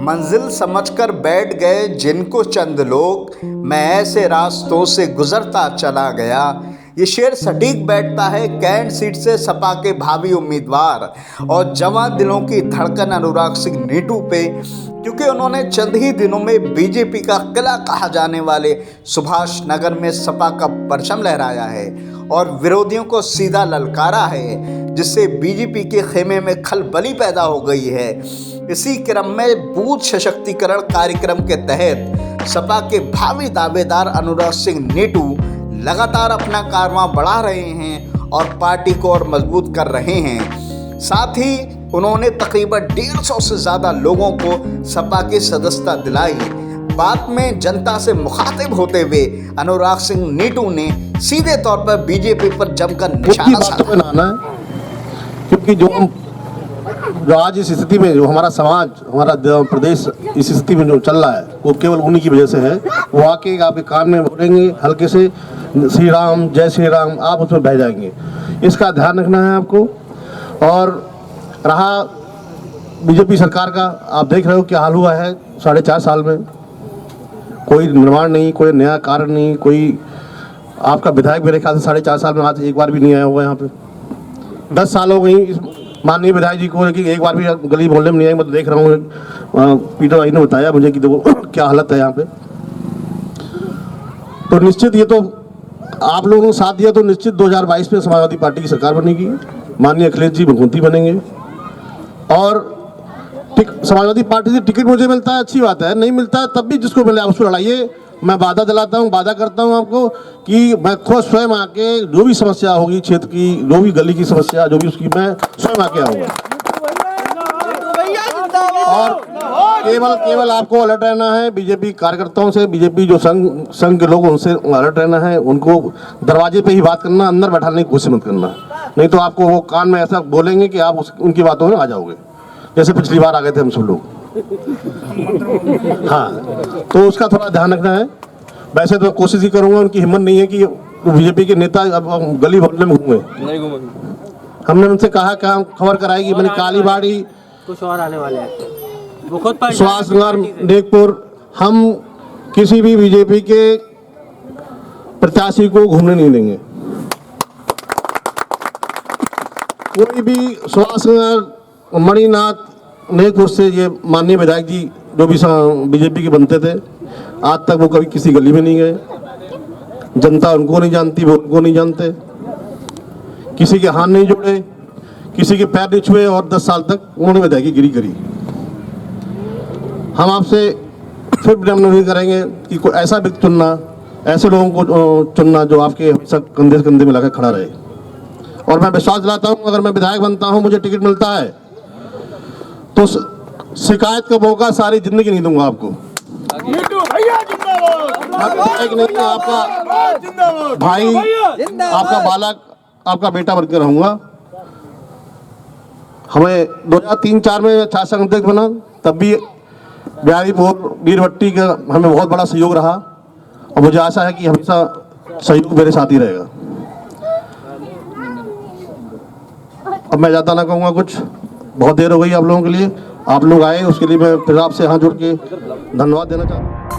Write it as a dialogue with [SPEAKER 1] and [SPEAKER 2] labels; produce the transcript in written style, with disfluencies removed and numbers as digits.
[SPEAKER 1] मंजिल समझकर बैठ गए जिनको चंद लोग, मैं ऐसे रास्तों से गुजरता चला गया। ये शेर सटीक बैठता है कैंट सीट से सपा के भावी उम्मीदवार और जवां दिलों की धड़कन अनुराग सिंह नीटू पे, क्योंकि उन्होंने चंद ही दिनों में बीजेपी का किला कहा जाने वाले सुभाष नगर में सपा का परचम लहराया है और विरोधियों को सीधा ललकारा है, जिससे बीजेपी के खेमे में खलबली पैदा हो गई है। इसी क्रम में बूथ सशक्तिकरण कार्यक्रम के तहत सपा के भावी दावेदार अनुराग सिंह नीटू लगातार अपना कारवां बढ़ा रहे हैं और पार्टी को और मजबूत कर रहे हैं। साथ ही उन्होंने तकरीबन 150 से ज़्यादा लोगों को सपा की सदस्यता दिलाई। बात में जनता से मुखातिब होते हुए अनुराग सिंह नीटू ने सीधे तौर पर बीजेपी पर जमकर निशाना साधा।
[SPEAKER 2] क्योंकि जो आज इस स्थिति में जो हमारा समाज, हमारा प्रदेश इस स्थिति में जो चल रहा है, वो केवल उन्हीं की वजह से है। वो आके आपके कान में बोलेंगे हल्के से श्री राम, जय श्री राम, आप उसमें बह जाएंगे। इसका ध्यान रखना है आपको। और रहा बीजेपी सरकार का, आप देख रहे हो क्या हाल हुआ है 4.5 साल में। कोई निर्माण नहीं, कोई नया कार्य नहीं, कोई आपका विधायक मेरे ख्याल से 4.5 साल में आज एक बार भी नहीं आया हुआ यहाँ पे। 10 साल हो गई माननीय विधायक जी को, लेकिन एक बार भी गली मोहल्ले में नहीं आए। मैं तो देख रहा हूँ, पीटर भाई ने बताया मुझे कि देखो क्या हालत है यहाँ पे। तो निश्चित ये तो आप लोगों ने साथ दिया, तो निश्चित 2022 में समाजवादी पार्टी की सरकार बनेगी। माननीय अखिलेश जी मुख्यमंत्री बनेंगे और समाजवादी पार्टी से टिकट मुझे मिलता है, अच्छी बात है। नहीं मिलता है तब भी जिसको मिले आप उसको लड़ाइए। मैं वादा दिलाता हूँ, वादा करता हूँ आपको कि मैं खुद स्वयं आके जो भी समस्या होगी क्षेत्र की, जो भी गली की समस्या जो भी उसकी, मैं स्वयं आके आऊँगा। और केवल आपको अलर्ट रहना है बीजेपी कार्यकर्ताओं से, बीजेपी जो संघ के लोग, उनसे अलर्ट रहना है। उनको दरवाजे पे ही बात करना, अंदर बैठाने की कोशिश मत करना, नहीं तो आपको वो कान में ऐसा बोलेंगे कि आप उनकी बातों में आ जाओगे, जैसे पिछली बार आ गए थे हम सब लोग। हाँ, तो उसका थोड़ा ध्यान रखना है। वैसे तो कोशिश ही करूंगा, उनकी हिम्मत नहीं है कि बीजेपी के नेता अब गली मोहल्ले में घूमे। हमने उनसे कहा कि हम खबर कराएगी, मैंने कालीबाड़ी,
[SPEAKER 3] कुछ और आने वाले हैं,
[SPEAKER 2] सुभाष नगर, नेकपुर, हम किसी भी बीजेपी के प्रत्याशी को घूमने नहीं देंगे। कोई भी सुभाष नगर, मणिनाथ, नेकपुर से ये माननीय विधायक जी जो भी बीजेपी के बनते थे, आज तक वो कभी किसी गली में नहीं गए। जनता उनको नहीं जानती, वो उनको नहीं जानते। किसी के हाथ नहीं जोड़े, किसी के पैर नहीं छुए और 10 साल तक उन्होंने विधायकी गिरी करी। हम आपसे फिर विनम्र करेंगे कि कोई ऐसा व्यक्ति चुनना, ऐसे लोगों को चुनना जो आपके हमेशा कंधे से कंधे मिलाकर खड़ा रहे। और मैं विश्वास दिलाता हूँ, अगर मैं विधायक बनता हूँ, मुझे टिकट मिलता है, तो शिकायत का मौका सारी जिंदगी नहीं दूंगा आपको। नहीं, आपका भाई, आपका बालक, आपका बेटा बनकर रहूंगा। हमें 2003-4 में शासन अध्यक्ष बना, तब भी बिहारीपुर वीरभट्टी का हमें बहुत बड़ा सहयोग रहा और मुझे आशा है कि हमेशा सहयोग मेरे साथ ही रहेगा। अब मैं ज़्यादा ना कहूँगा कुछ, बहुत देर हो गई आप लोगों के लिए। आप लोग आए उसके लिए मैं फिर आपसे हाथ जोड़ के धन्यवाद देना चाहता हूँ।